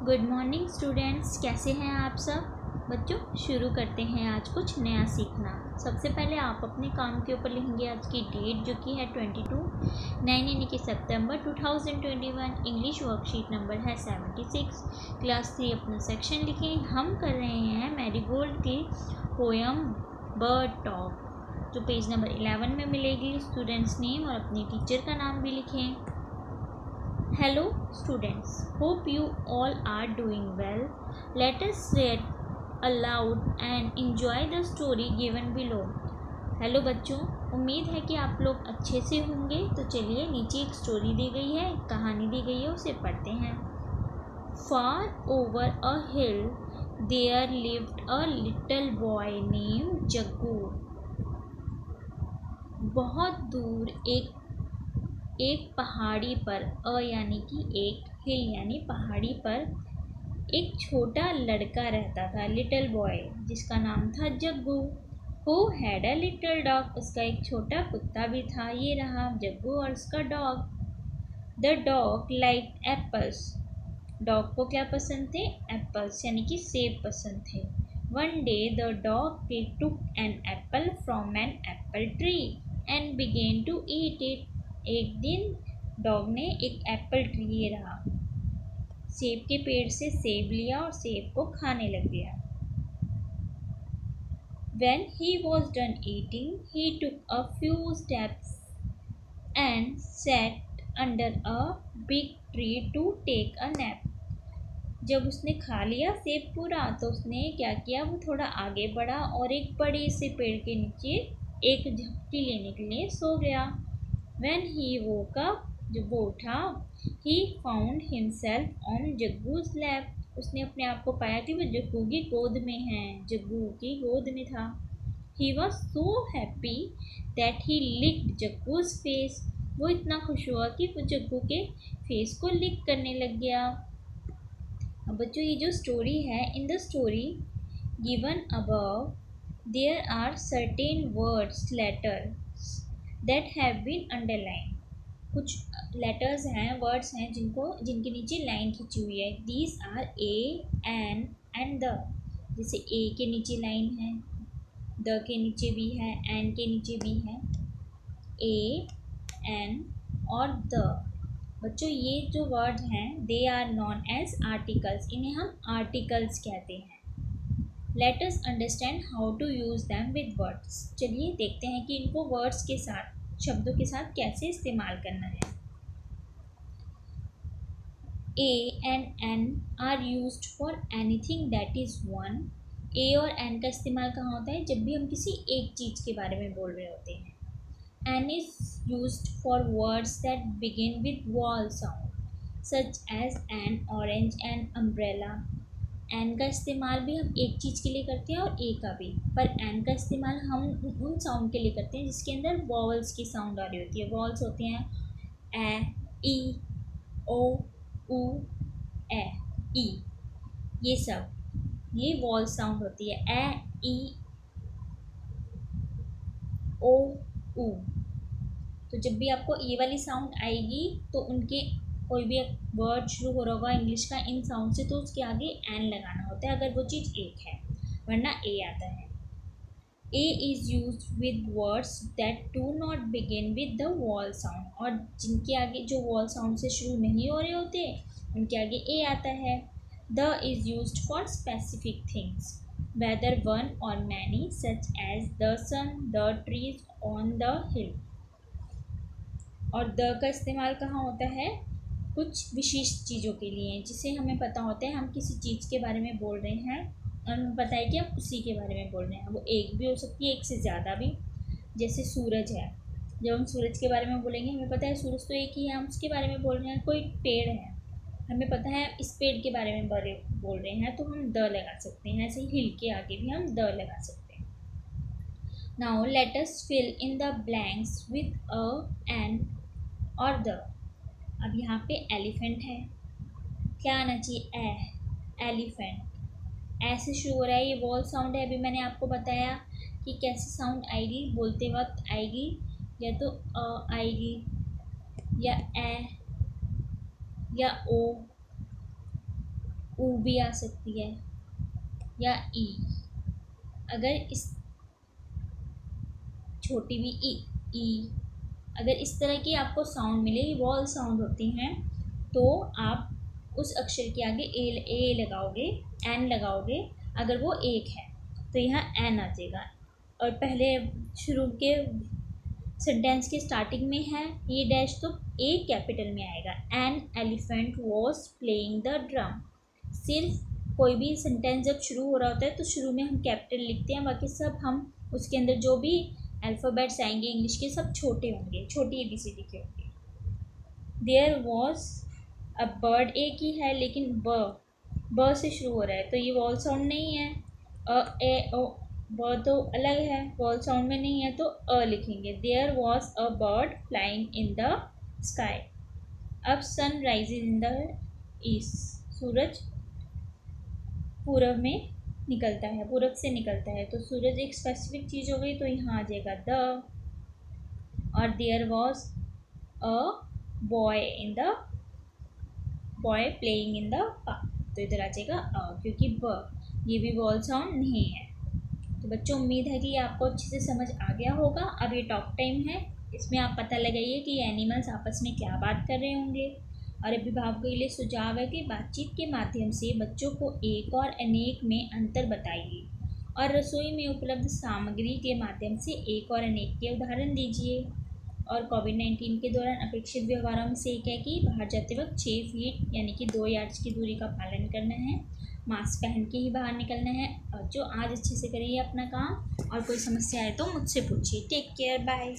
Good morning students, कैसे हैं आप सब बच्चों। शुरू करते हैं आज कुछ नया सीखना। सबसे पहले आप अपने काम के ऊपर लिखेंगे आज की डेट जो कि है 22/9 यानी कि सितंबर 2021। इंग्लिश वर्कशीट नंबर है 76। क्लास 3 अपना सेक्शन लिखें। हम कर रहे हैं मैरीगोल्ड की पोयम बर्ड टॉक जो पेज नंबर 11 में मिलेगी। स्टूडेंट्स नेम और अपने टीचर का नाम भी लिखें। Hello students, hope you all are doing well. Let us read aloud and enjoy the story given below. Hello बच्चों, उम्मीद है कि आप लोग अच्छे से होंगे। तो चलिए, नीचे एक स्टोरी दी गई है, एक कहानी दी गई है, उसे पढ़ते हैं। Far over a hill there lived a little boy named Jaggu. बहुत दूर एक पहाड़ी पर, यानी कि एक हिल यानी पहाड़ी पर एक छोटा लड़का रहता था, लिटिल बॉय, जिसका नाम था Jaggu. Who had a little dog, उसका एक छोटा कुत्ता भी था। ये रहा जग्गू और उसका dog. The dog like apples, dog को क्या पसंद थे? एप्पल्स यानी कि सेब पसंद थे। One day the dog took an apple from an apple tree and began to eat it. एक दिन डॉग ने एक एप्पल ट्री, ये रहा, सेब के पेड़ से सेब लिया और सेब को खाने लग गया। When he was done eating, he took a few steps and sat under a big tree to take a nap. जब उसने खा लिया सेब पूरा तो उसने क्या किया, वो थोड़ा आगे बढ़ा और एक बड़े से पेड़ के नीचे एक झपकी लेने के लिए सो गया। When he woke up, जब वो उठा, he found himself on जग्गू's lap. उसने अपने आप को पाया कि वो जग्गू की गोद में है, जग्गू की गोद में था। He was so happy that he licked जग्गू's face. वो इतना खुश हुआ कि वो जग्गू के फेस को लिक करने लग गया। अब बच्चों, ये जो स्टोरी है, in the story given above, there are certain words, letters that have been underlined. कुछ लेटर्स हैं, वर्ड्स हैं जिनके नीचे लाइन खींची हुई है। These are A, an and the. जैसे ए के नीचे लाइन है, द के नीचे भी है, एन के नीचे भी है, ए, एन और द। बच्चों, ये जो वर्ड हैं they are known as articles, इन्हें हम आर्टिकल्स कहते हैं। Let us understand how to use them with words. चलिए देखते हैं कि इनको वर्ड्स के साथ, शब्दों के साथ कैसे इस्तेमाल करना है। A and an are used for anything that is one. A और एन का इस्तेमाल कहाँ होता है? जब भी हम किसी एक चीज़ के बारे में बोल रहे होते हैं। An is used for words that begin with vowel sound such as an orange and umbrella. An का इस्तेमाल भी हम एक चीज़ के लिए करते हैं और ए का भी, पर एन का इस्तेमाल हम उन साउंड के लिए करते हैं जिसके अंदर वॉवल्स की साउंड आ रही होती है। वॉवल्स होते हैं ए, ई, ओ, उ, ए, ई, ये सब, ये वॉल साउंड होती है। ए, ई, ओ, उ। तो जब भी आपको ये वाली साउंड आएगी तो उनके कोई भी वर्ड शुरू हो रहा होगा इंग्लिश का इन साउंड से, तो उसके आगे एन लगाना होता है अगर वो चीज़ एक है, वरना ए आता है। A is use with words that do not begin with the wall sound, और जिनके आगे जो वॉल साउंड से शुरू नहीं हो रहे होते उनके आगे ए आता है। The is use for specific things whether one और many such as the sun, the trees on the hill. और द का इस्तेमाल कहाँ होता है? कुछ विशिष्ट चीज़ों के लिए, जिसे हमें पता होता है हम किसी चीज़ के बारे में बोल रहे हैं और हमें पता है कि हम उसी के बारे में बोल रहे हैं। वो एक भी हो सकती है, एक से ज़्यादा भी। जैसे सूरज है, जब हम सूरज के बारे में बोलेंगे हमें पता है सूरज तो एक ही है, हम उसके बारे में बोल रहे हैं। कोई पेड़ है, हमें पता है इस पेड़ के बारे में बोल रहे हैं, तो हम द लगा सकते हैं। ऐसे ही हिल के आगे भी हम द लगा सकते हैं। Now let us fill in the blanks with a, an और द। अब यहाँ पे एलिफेंट है, क्या आना चाहिए? एलिफेंट। ऐसे शुरू हो रहा है, ये वॉल साउंड है। अभी मैंने आपको बताया कि कैसे साउंड आएगी, बोलते वक्त आएगी, या तो अ आएगी, या ए, या ओ, ऊ भी आ सकती है या ई। अगर इस छोटी भी ई, अगर इस तरह की आपको साउंड मिले, वॉल साउंड होती हैं, तो आप उस अक्षर के आगे ए लगाओगे, एन लगाओगे। अगर वो एक है तो यहाँ एन आ जाएगा। और पहले शुरू के सेंटेंस के स्टार्टिंग में है ये डैश, तो ए कैपिटल में आएगा। An elephant was playing the drum. सिर्फ कोई भी सेंटेंस जब शुरू हो रहा होता है तो शुरू में हम कैपिटल लिखते हैं, बाकी सब हम उसके अंदर जो भी अल्फ़ाबेट्स आएंगे इंग्लिश के सब छोटे होंगे, छोटी ABCD के होंगे। देयर वॉज अ बर्ड, एक ही है लेकिन ब से शुरू हो रहा है, तो ये वॉल साउंड नहीं है। ए ओ, ब तो अलग है, वॉल साउंड में नहीं है, तो अ लिखेंगे। There was a bird flying in the sky. अब sun rises in the east, सूरज पूरब में निकलता है, पूरब से निकलता है, तो सूरज एक स्पेसिफिक चीज़ हो गई, तो यहाँ आ जाएगा द। और there was a boy playing in the park, तो इधर आ जाएगा अ, क्योंकि ब ये भी वॉल साउंड नहीं है। तो बच्चों उम्मीद है कि ये आपको अच्छे से समझ आ गया होगा। अब ये टॉक टाइम है, इसमें आप पता लगाइए कि एनिमल्स आपस में क्या बात कर रहे होंगे। और अभिभावकों के लिए सुझाव है कि बातचीत के माध्यम से बच्चों को एक और अनेक में अंतर बताइए और रसोई में उपलब्ध सामग्री के माध्यम से एक और अनेक के उदाहरण दीजिए। और कोविड-19 के दौरान अपेक्षित व्यवहारों में से एक है कि बाहर जाते वक्त 6 फीट यानी कि 2 यार्ड्स की दूरी का पालन करना है, मास्क पहन के ही बाहर निकलना है। और जो आज अच्छे से करिए अपना काम, और कोई समस्या है तो मुझसे पूछिए। Take care, bye.